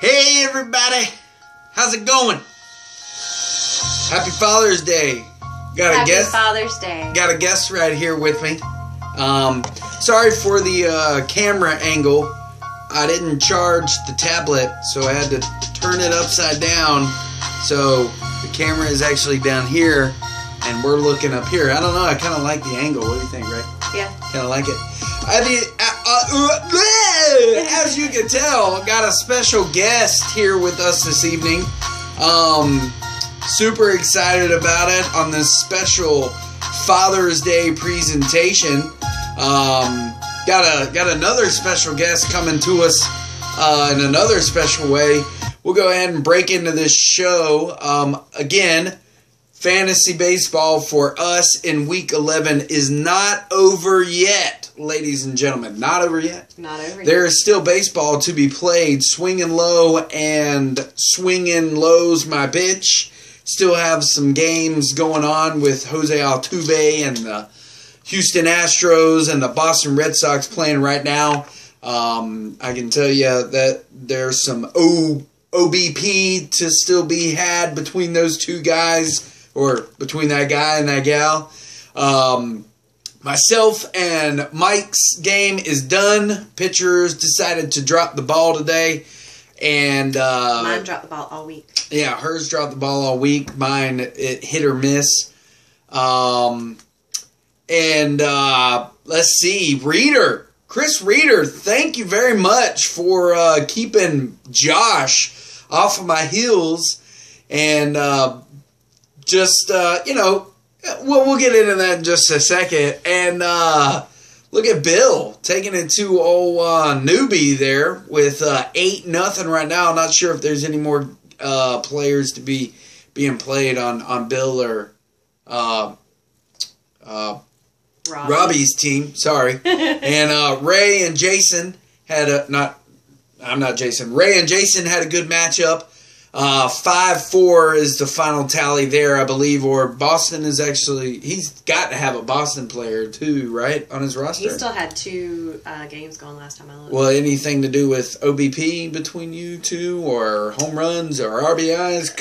Hey everybody, how's it going? Happy Father's Day. Happy Father's Day. Got a guest right here with me. Sorry for the camera angle. I didn't charge the tablet, so I had to turn it upside down. So the camera is actually down here, and we're looking up here. I don't know. I kind of like the angle. What do you think, Ray? Yeah. Kind of like it. As you can tell, got a special guest here with us this evening. Super excited about it on this special Father's Day presentation. Got another special guest coming to us in another special way. We'll go ahead and break into this show. Again, fantasy baseball for us in Week 11 is not over yet, ladies and gentlemen. Not over yet. Not over yet. There is still baseball to be played. Swinging low and swinging lows, my bitch. Still have some games going on with Jose Altuve and the Houston Astros and the Boston Red Sox playing right now. I can tell you that there's some OBP to still be had between those two guys, or between that guy and that gal. Myself and Mike's game is done. Pitchers decided to drop the ball today. And mine dropped the ball all week. Yeah, hers dropped the ball all week. Mine, it hit or miss. Let's see, Chris Reeder, thank you very much for keeping Josh off of my heels. And we'll get into that in just a second. And look at Bill taking it to old newbie there with 8-0 right now. I'm not sure if there's any more players to be being played on Bill or Robbie's team. Sorry. And Ray and Jason had Ray and Jason had a good matchup. 5-4 is the final tally there, I believe. Or Boston is actually, he's got to have a Boston player too, right, on his roster. He still had 2 games going last time I looked. Well, anything to do with OBP between you two, or home runs or RBIs?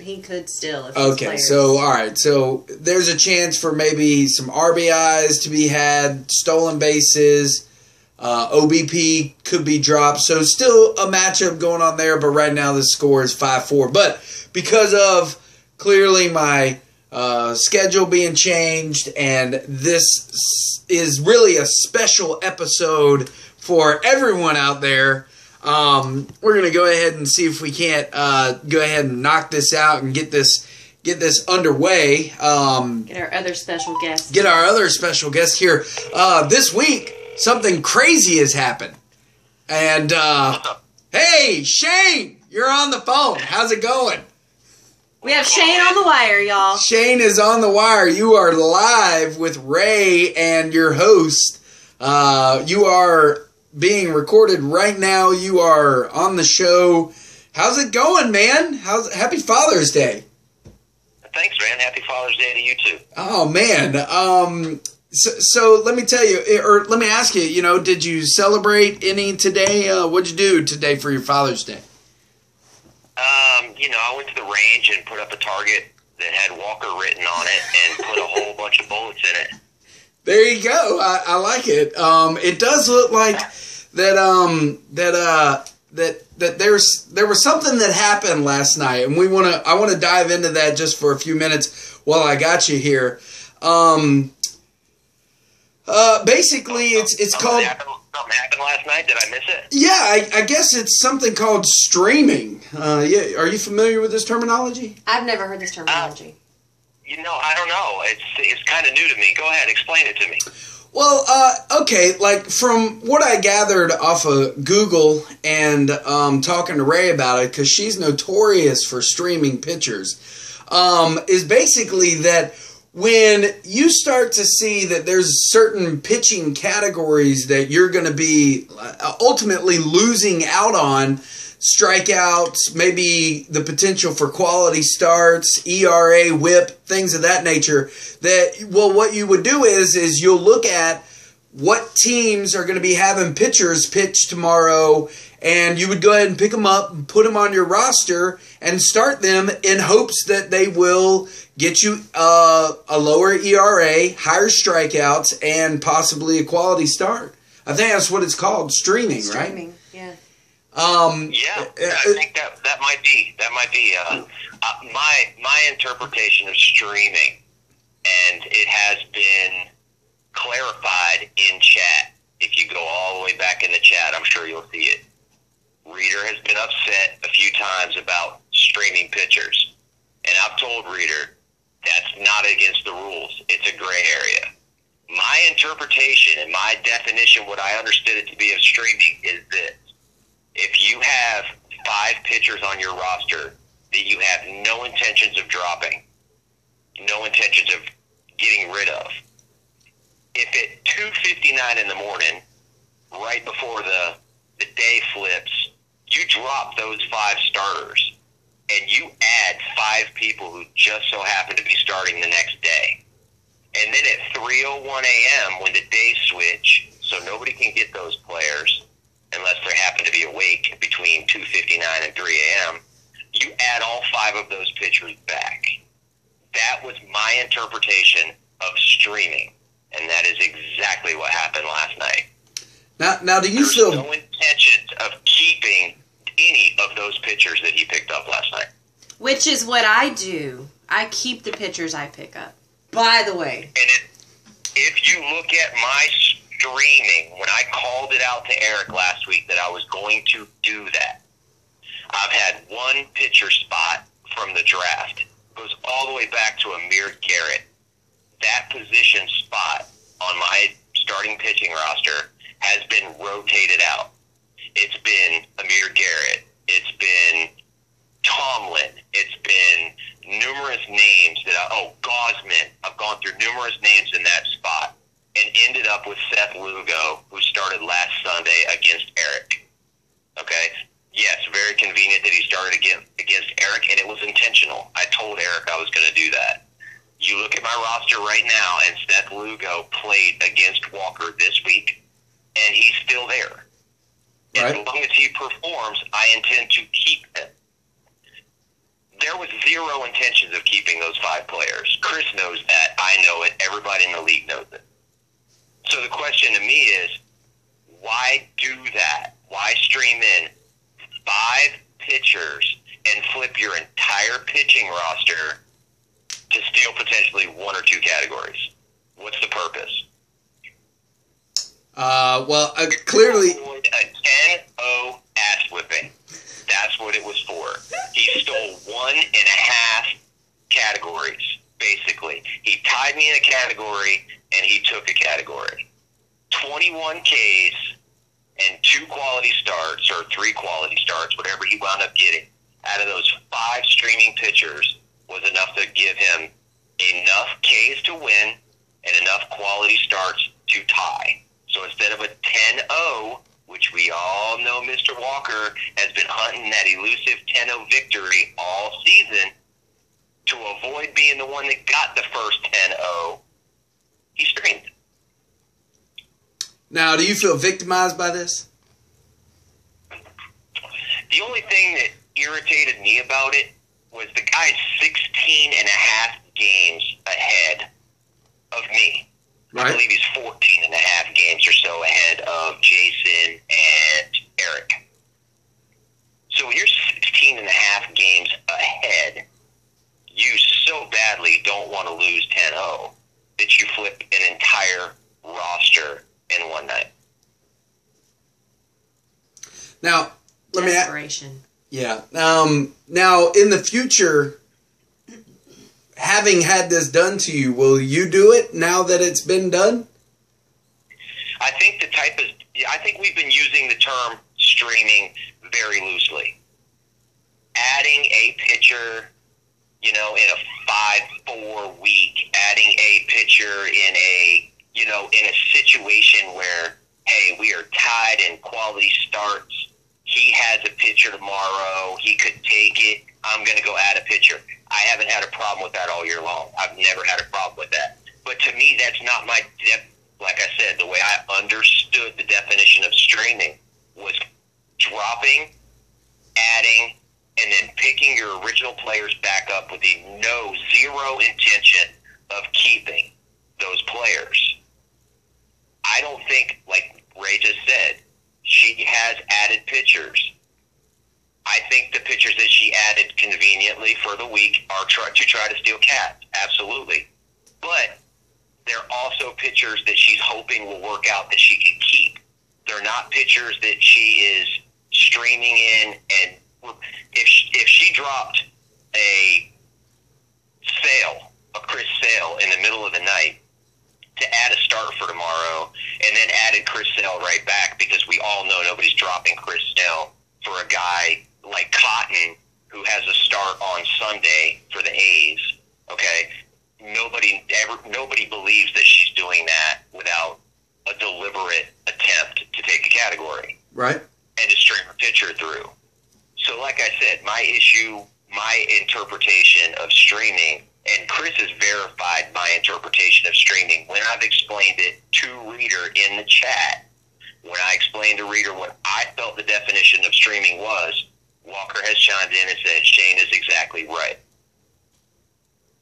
He could still. If okay, so all right, so there's a chance for maybe some RBIs to be had, stolen bases. OBP could be dropped, so still a matchup going on there, but right now the score is 5-4. But because of clearly my schedule being changed, and this is really a special episode for everyone out there, we're going to go ahead and see if we can't go ahead and knock this out and get this underway. Get our other special guest. Get our other special guest here this week. Something crazy has happened. And, hey, Shane, you're on the phone. How's it going? We have Shane on the wire, y'all. Shane is on the wire. You are live with Ray and your host. You are being recorded right now. You are on the show. How's it going, man? Happy Father's Day. Thanks, man. Happy Father's Day to you, too. Oh, man. So let me tell you, or let me ask you, did you celebrate any today? What'd you do today for your Father's Day? I went to the range and put up a target that had Walker written on it and put a whole bunch of bullets in it. There you go. I like it. It does look like that there was something that happened last night, and I want to dive into that just for a few minutes while I got you here. Basically, it's called... Something happened last night? Did I miss it? Yeah, I guess it's something called streaming. Yeah, are you familiar with this terminology? I've never heard this terminology. I don't know. It's kind of new to me. Go ahead, explain it to me. Well, okay, like from what I gathered off of Google and talking to Ray about it, because she's notorious for streaming pitchers, is basically that when you start to see that there's certain pitching categories that you're going to be ultimately losing out on, strikeouts, maybe the potential for quality starts, ERA, whip, things of that nature, that, well, what you would do is you'll look at what teams are going to be having pitchers pitch tomorrow, and you would go ahead and pick them up and put them on your roster and start them in hopes that they will get you a lower ERA, higher strikeouts, and possibly a quality start. I think that's what it's called, streaming, right? Streaming, yeah. I think that might be my interpretation of streaming, and it has been clarified in chat. If you go all the way back in the chat, I'm sure you'll see it. Reader has been upset a few times about streaming pitchers, and I've told Reader that's not against the rules. It's a gray area. My interpretation and my definition, what I understood it to be of streaming, is this. If you have 5 pitchers on your roster that you have no intentions of dropping, no intentions of getting rid of, if at 2:59 in the morning, right before the day flips, you drop those 5 starters and you add 5 people who just so happen to be starting the next day, and then at 3:01 a.m. when the days switch, so nobody can get those players unless they happen to be awake between 2:59 and 3 a.m., you add all 5 of those pitchers back. That was my interpretation of streaming, and that is exactly what happened last night. Now, do you feel no intentions of keeping any of those pitchers that he picked up last night? Which is what I do. I keep the pitchers I pick up. By the way. And if you look at my streaming, when I called it out to Eric last week that I was going to do that, I've had 1 pitcher spot from the draft. It goes all the way back to Amir Garrett. That position spot on my starting pitching roster has been rotated out. It's been Amir Garrett. It's been Tomlin. It's been numerous names Gosman. I've gone through numerous names in that spot and ended up with Seth Lugo, who started last Sunday against Eric. Okay? Yes, very convenient that he started against Eric, and it was intentional. I told Eric I was going to do that. You look at my roster right now, and Seth Lugo played against Walker this week, and he's still there. Right. As long as he performs, I intend to keep him. There was zero intentions of keeping those 5 players. Chris knows that. I know it. Everybody in the league knows it. So the question to me is, why do that? Why stream in 5 pitchers and flip your entire pitching roster to steal potentially 1 or 2 categories? What's the purpose? Clearly... Avoid a 10-0 ass whipping. That's what it was for. He stole 1.5 categories, basically. He tied me in a category, and he took a category. 21 Ks and 2 quality starts, or 3 quality starts, whatever he wound up getting, out of those 5 streaming pitchers was enough to give him enough Ks to win and enough quality starts to tie. So instead of a 10-0, which we all know Mr. Walker has been hunting that elusive 10-0 victory all season, to avoid being the one that got the first 10-0, he streamed. Now, do you feel victimized by this? The only thing that irritated me about it was the guy's 16 and a half games ahead of me. Right. I believe he's 14 and a half games or so ahead of Jason and Eric. So when you're 16 and a half games ahead, you so badly don't want to lose 10-0 that you flip an entire roster in one night. Now, let me Desperation. Yeah. Now, in the future, having had this done to you, will you do it now that it's been done? I think I think we've been using the term streaming very loosely. Adding a pitcher, in a 5-4 week, adding a pitcher in a situation where, hey, we are tied in quality starts. He has a pitcher tomorrow. He could take it. I'm going to go add a pitcher. I haven't had a problem with that all year long. I've never had a problem with that. But to me, that's not my like I said, the way I understood the definition of streaming was dropping, adding, and then picking your original players back up with the zero intention of keeping those players. I don't think, like Ray just said, she has added pitchers. I think the pitchers that she added conveniently for the week are to try to steal cats. Absolutely. But they're also pitchers that she's hoping will work out that she can keep. They're not pitchers that she is streaming in. And if she dropped a Chris Sale in the middle of the night to add a start for tomorrow and then added Chris Sale right back, because we all know nobody's dropping Chris Sale for a guy like Cotton who has a start on Sunday for the A's, okay? Nobody believes that she's doing that without a deliberate attempt to take a category. Right. And to string a pitcher through. So like I said, my interpretation of streaming, and Chris has verified my interpretation of streaming when I've explained it to Reader in the chat. When I explained to Reader what I felt the definition of streaming was, Walker has chimed in and said, Shane is exactly right.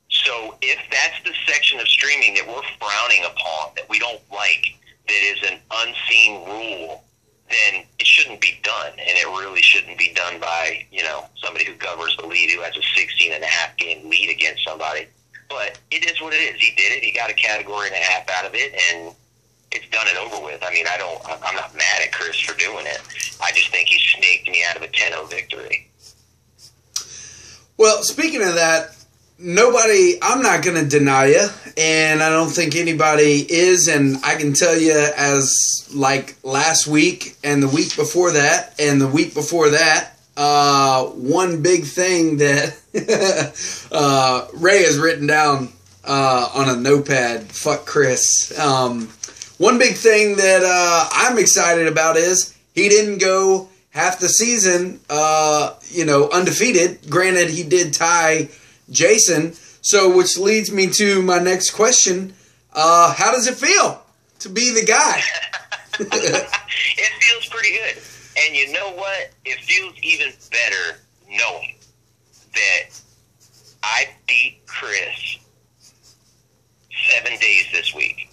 So if that's the section of streaming that we're frowning upon, that we don't like, that is an unseen rule, then it shouldn't be done. And it really shouldn't be done by, somebody who covers the lead, who has a 16.5 game lead against somebody. But it is what it is. He did it. He got a category and a half out of it, and it's done and over with. I mean, I'm not mad at Chris for doing it. I just think he snaked me out of a 10-0 victory. Well, speaking of that, I'm not going to deny you, and I don't think anybody is, and I can tell you as like last week and the week before that and the week before that, one big thing that Ray has written down on a notepad, fuck Chris. One big thing that I'm excited about is he didn't go half the season, undefeated. Granted, he did tie Jason, so which leads me to my next question. How does it feel to be the guy? It feels pretty good. And you know what? It feels even better knowing that I beat Chris 7 days this week.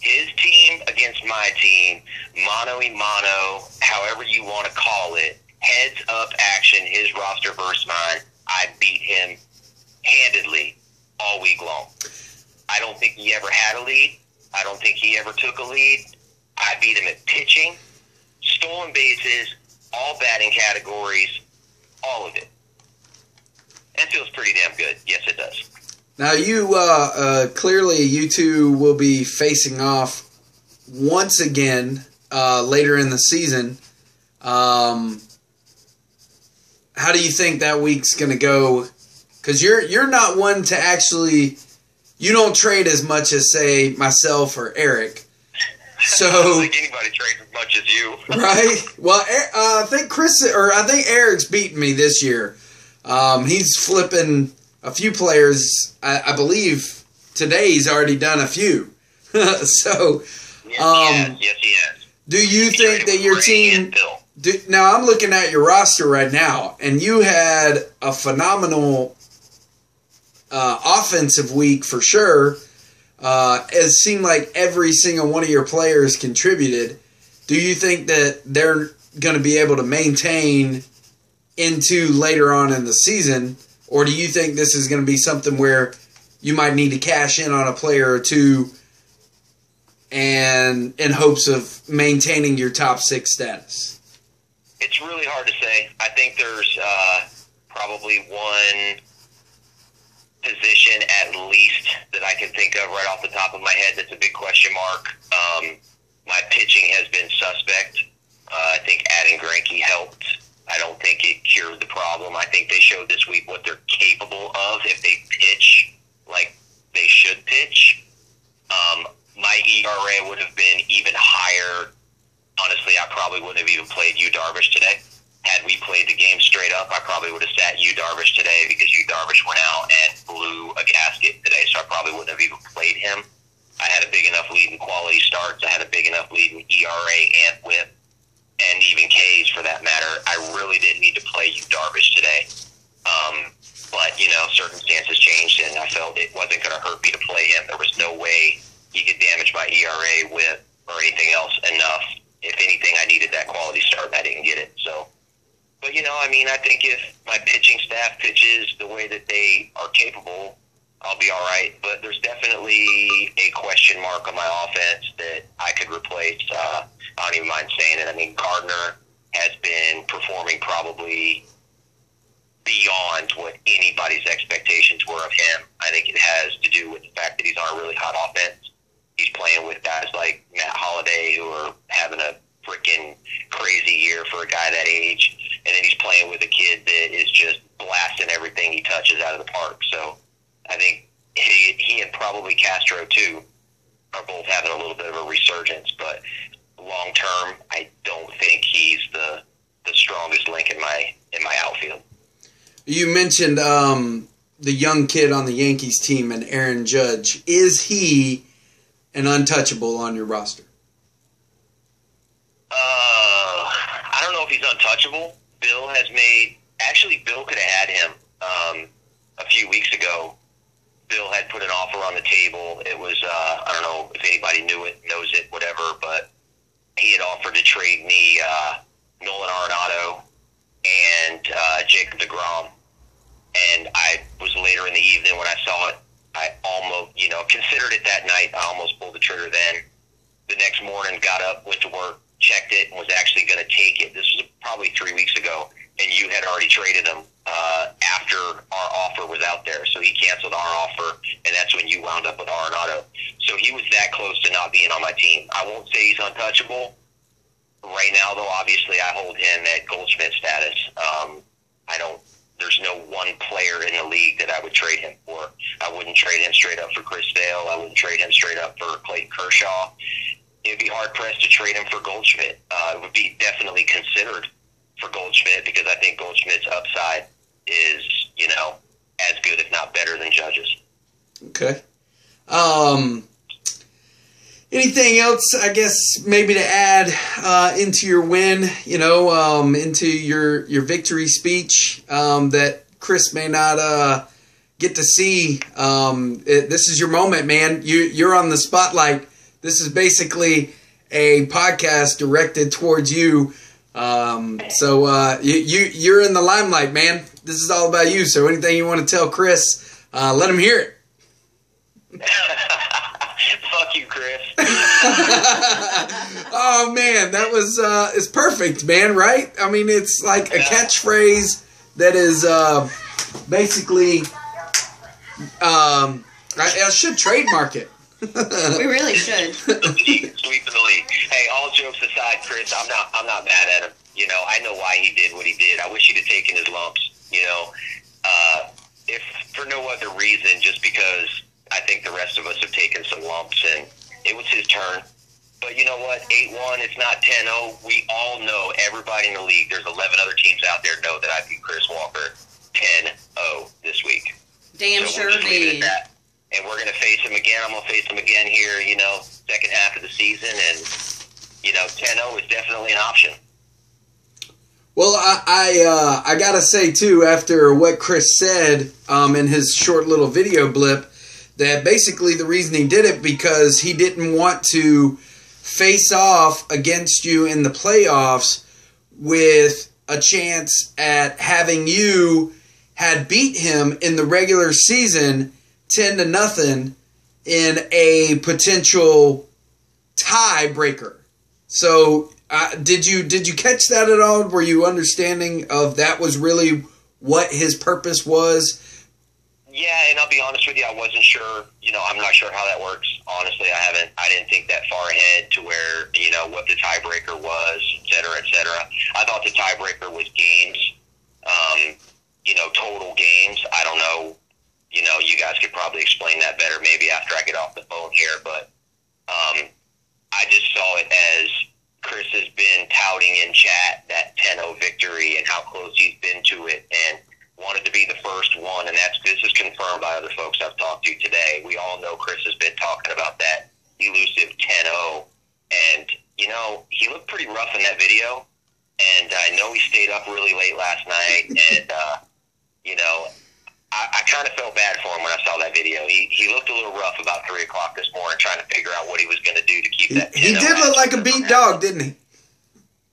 His team against my team, mano a mano, however you want to call it, heads up action, his roster versus mine. I beat him handedly all week long. I don't think he ever had a lead. I don't think he ever took a lead. I beat him at pitching, stolen bases, all batting categories, all of it. That feels pretty damn good. Yes, it does. Now, clearly you two will be facing off once again later in the season. How do you think that week's going to go? Because you're not one to actually, you don't trade as much as, say, myself or Eric. So, I don't think anybody trades as much as you. Right? Well, I think Eric's beaten me this year. He's flipping a few players. I believe today he's already done a few. So, yes, he has. Do you think that your team? Now I'm looking at your roster right now, and you had a phenomenal offensive week for sure. It seemed like every single one of your players contributed. Do you think that they're going to be able to maintain into later on in the season, or do you think this is going to be something where you might need to cash in on a player or two and in hopes of maintaining your top 6 status? It's really hard to say. I think there's probably one position at least that I can think of right off the top of my head that's a big question mark. My pitching has been suspect. I think adding Greinke helped. I don't think it cured the problem. I think they showed this week what they're capable of if they pitch like they should pitch. My ERA would have been even higher. Honestly, I probably wouldn't have even played Yu Darvish today. Had we played the game straight up, I probably would have sat Yu Darvish today because Yu Darvish went out and blew a gasket today, so I probably wouldn't have even played him. I had a big enough lead in quality starts. I had a big enough lead in ERA and WHIP, and even Ks for that matter. I really didn't need to play Yu Darvish today. But, circumstances changed, and I felt it wasn't going to hurt me to play him. There was no way he could damage my ERA, WHIP, or anything else enough. If anything, I needed that quality start, and I didn't get it. So, but, I think if my pitching staff pitches the way that they are capable, I'll be all right. But there's definitely a question mark on my offense that I could replace. I don't even mind saying it. Gardner has been performing probably beyond what anybody's expectations were of him. I think it has to do with the fact that he's on a really hot offense. He's playing with guys like Matt Holliday, who are having a freaking crazy year for a guy that age. And then he's playing with a kid that is just blasting everything he touches out of the park. So I think he and probably Castro, too, are both having a little bit of a resurgence. But long term, I don't think he's the strongest link in my outfield. You mentioned the young kid on the Yankees team and Aaron Judge. Is he an untouchable on your roster? I don't know if he's untouchable. Bill could have had him a few weeks ago. Bill had put an offer on the table. It was, I don't know if anybody knows it, whatever, but he had offered to trade me Nolan Arenado and Jacob deGrom. And I was later in the evening when I saw it, I almost, considered it that night. I almost pulled the trigger then. The next morning, got up, went to work, checked it, and was actually going to take it. This was probably 3 weeks ago, and you had already traded him after our offer was out there. So he canceled our offer, and that's when you wound up with Arenado. So he was that close to not being on my team. I won't say he's untouchable. Right now, though, obviously I hold him at Goldschmidt status. There's no one player in the league that I would trade him for. I wouldn't trade him straight up for Chris Sale. I wouldn't trade him straight up for Clayton Kershaw. It would be hard-pressed to trade him for Goldschmidt. It would be definitely considered for Goldschmidt because I think Goldschmidt's upside is, as good, if not better, than Judge's. Okay. Anything else, I guess, maybe to add into your win, into your victory speech that Chris may not get to see? This is your moment, man. You're on the spotlight. This is basically a podcast directed towards you. So you're in the limelight, man. This is all about you. So anything you want to tell Chris, let him hear it. Fuck you, Chris. Oh man, that was it's perfect, man, right? It's like a catchphrase that is basically I should trademark it. We really should. Sweep the league. Hey, all jokes aside, Chris, I'm not mad at him. I know why he did what he did. I wish he'd have taken his lumps. If for no other reason, just because I think the rest of us have taken some lumps, and it was his turn. But you know what? 8-1, it's not 10-0. We all know, everybody in the league, there's 11 other teams out there know that I beat Chris Walker 10-0 this week. Damn so sure did. And we're going to face him again. I'm going to face him again here, second half of the season. And, 10-0 is definitely an option. Well, I got to say, too, after what Chris said in his short little video blip, that basically the reason he did it because he didn't want to face off against you in the playoffs with a chance at having you had beat him in the regular season 10-0 in a potential tiebreaker. So did you catch that at all? Were you understanding of that was really what his purpose was? Yeah, and I'll be honest with you, I wasn't sure. I'm not sure how that works. Honestly, I didn't think that far ahead to where, what the tiebreaker was, et cetera, et cetera. I thought the tiebreaker was games, total games. I don't know. You guys could probably explain that better maybe after I get off the phone here, but I just saw it as Chris has been touting in chat that 10-0 victory and how close he's been to it, and wanted to be the first one, and this is confirmed by other folks I've talked to today. We all know Chris has been talking about that elusive 10-0, and, you know, he looked pretty rough in that video, and I know he stayed up really late last night, and, you know, I kind of felt bad for him when I saw that video. He looked a little rough about 3 o'clock this morning trying to figure out what he was going to do to keep that 10-0. He did look like a beat dog, didn't he?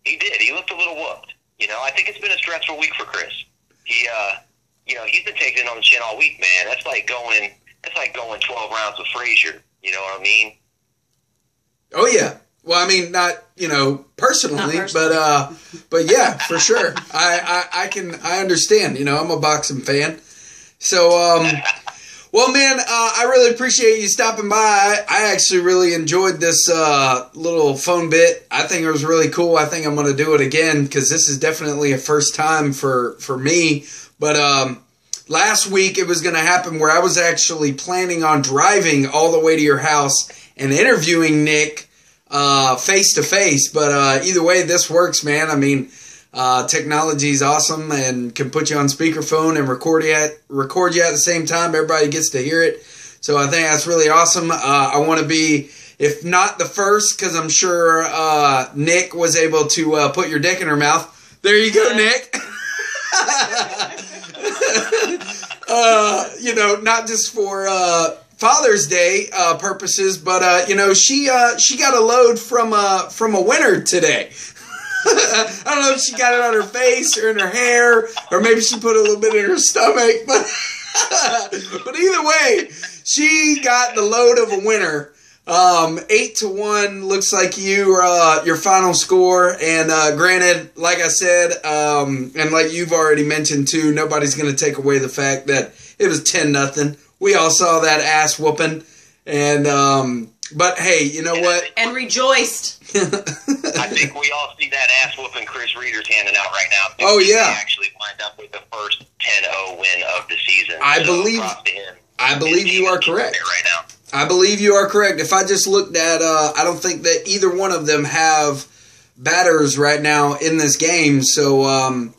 He did. He looked a little whooped. You know, I think it's been a stressful week for Chris. You know, he's been taking it on the chin all week, man. That's like going 12 rounds with Frazier. You know what I mean? Oh yeah. Well, I mean, not, you know, personally, but yeah, for sure. I understand. You know, I'm a boxing fan. So, well, man, I really appreciate you stopping by. I actually really enjoyed this little phone bit. I think it was really cool. I think I'm going to do it again because this is definitely a first time for me. But last week it was going to happen where I was actually planning on driving all the way to your house and interviewing Nick face to face. But either way, this works, man. I mean, technology is awesome and can put you on speakerphone and record you at the same time. Everybody gets to hear it. So I think that's really awesome. I want to be, if not the first, because I'm sure Nick was able to put your dick in her mouth. There you go, Nick. You know, not just for Father's Day purposes, but you know, she got a load from a winner today. I don't know if she got it on her face or in her hair, or maybe she put a little bit in her stomach, but but either way, she got the load of a winner. 8-1 looks like your final score, and granted, like I said, and like you've already mentioned too, nobody's going to take away the fact that it was 10-0. We all saw that ass whooping, and but hey, you know what? And rejoiced. I think we all see that ass whooping Chris Reeder's handing out right now. Oh yeah, he actually wind up with the first 10-0 win of the season. I believe you are correct. Right now. I believe you are correct. If I just looked at, I don't think that either one of them have batters right now in this game. So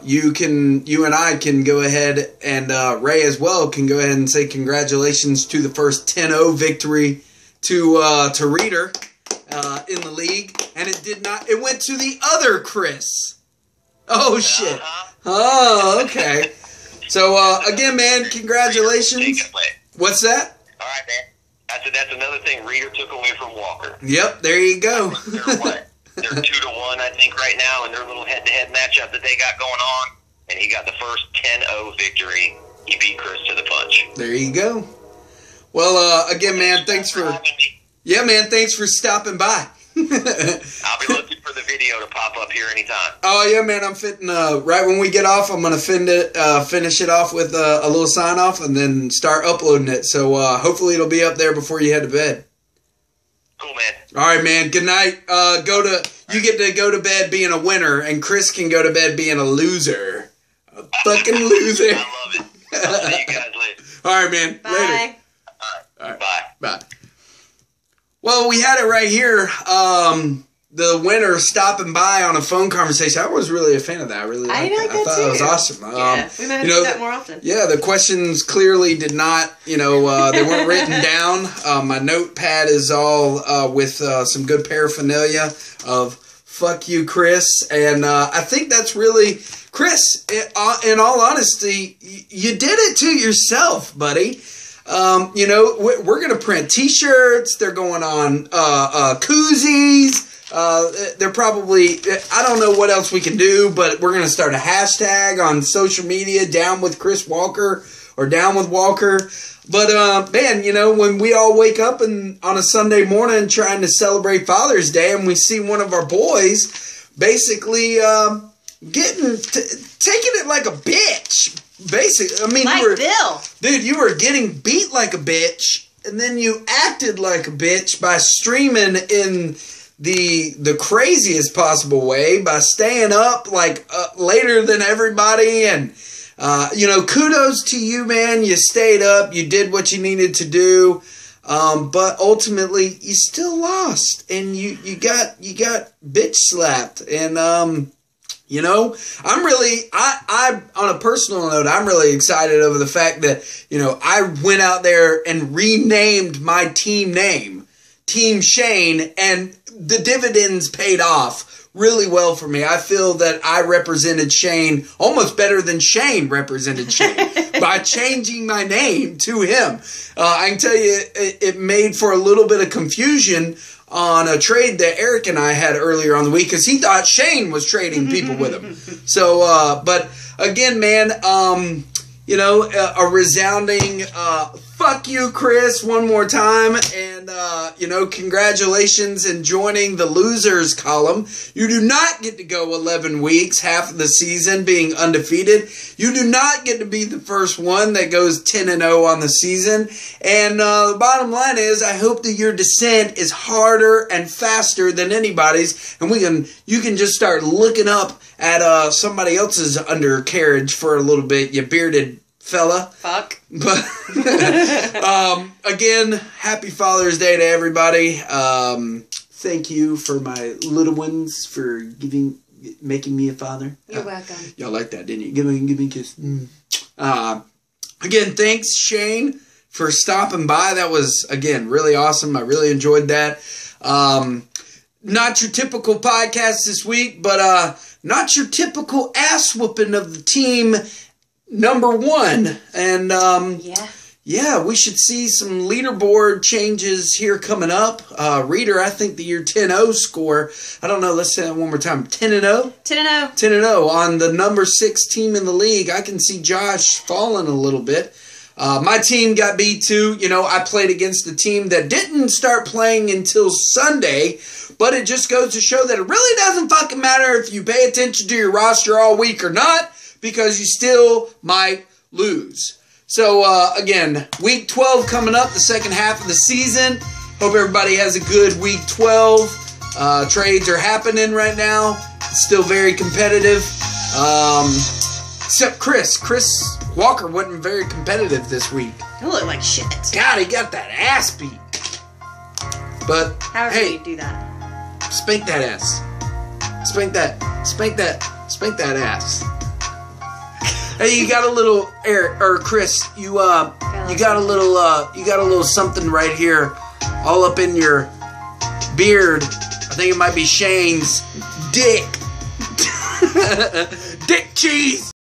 you and I can go ahead, and Ray as well can go ahead and say congratulations to the first 10-0 victory to Reeder in the league. And it went to the other Chris. Oh shit. Oh, okay. So again, man, congratulations. What's that? All right, man. That's another thing Reeder took away from Walker. Yep, there you go. They're 2-1, I think, right now in their little head-to-head matchup that they got going on. And he got the first 10-0 victory. He beat Chris to the punch. There you go. Well, again, man, thanks for stopping by. I'll be looking for the video to pop up here anytime. Oh yeah, man, I'm fitting. Right when we get off, I'm gonna finish it off with a little sign off, and then start uploading it. So hopefully it'll be up there before you head to bed. Cool, man. All right, man. Good night. You get to go to bed being a winner, and Chris can go to bed being a loser. A fucking loser. I love it. I'll see you guys later. All right, man. Bye. Later. All right. Bye. Bye. Well, we had it right here. The winner stopping by on a phone conversation. I was really a fan of that. I really liked it. I thought it was awesome. Yeah, we might have to do that more often. Yeah, the questions clearly did not, they weren't written down. My notepad is all with some good paraphernalia of fuck you, Chris. And I think that's really, Chris, in all honesty, you did it to yourself, buddy. We're going to print T-shirts. They're going on koozies. They're probably, I don't know what else we can do, but we're going to start a hashtag on social media, Down with Chris Walker or Down with Walker. But, man, when we all wake up on a Sunday morning trying to celebrate Father's Day and we see one of our boys basically taking it like a bitch. Basically, I mean, Bill. Dude, you were getting beat like a bitch, and then you acted like a bitch by streaming in the craziest possible way by staying up like later than everybody. And kudos to you, man. You stayed up, you did what you needed to do, but ultimately you still lost, and you got bitch slapped. And You know, I on a personal note, I'm really excited over the fact that, you know, I went out there and renamed my team name, Team Shane, and the dividends paid off really well for me. I feel that I represented Shane almost better than Shane represented Shane by changing my name to him. I can tell you it made for a little bit of confusion on a trade that Eric and I had earlier on the week because he thought Shane was trading people with him. So, but again, man, you know, a resounding fuck you, Chris, one more time. And, you know, congratulations in joining the losers column. You do not get to go 11 weeks, half of the season being undefeated. You do not get to be the first one that goes 10-0 on the season. And the bottom line is, I hope that your descent is harder and faster than anybody's. And you can just start looking up at somebody else's undercarriage for a little bit, you bearded fella. Fuck. But again, happy Father's Day to everybody. Thank you for my little ones for making me a father. You're welcome. Y'all like that, didn't you? Give me a kiss. Again, thanks Shane for stopping by. That was, again, really awesome. I really enjoyed that. Not your typical podcast this week, but not your typical ass whooping of the team number one. And yeah, we should see some leaderboard changes here coming up. Reader, I think the year 10-0 score, I don't know, let's say that one more time. 10-0? 10-0. 10-0 on the number 6 team in the league. I can see Josh falling a little bit. My team got beat too. You know, I played against the team that didn't start playing until Sunday, but it just goes to show that it really doesn't fucking matter if you pay attention to your roster all week or not, because you still might lose. So, again, Week 12 coming up, the second half of the season. Hope everybody has a good Week 12. Trades are happening right now. It's still very competitive. Except Chris. Chris Walker wasn't very competitive this week. You look like shit. God, he got that ass beat. But, However hey, you do that. spank that ass. Spank that ass. Hey, you got a little Eric or Chris, you got a little something right here all up in your beard. I think it might be Shane's dick. Dick cheese.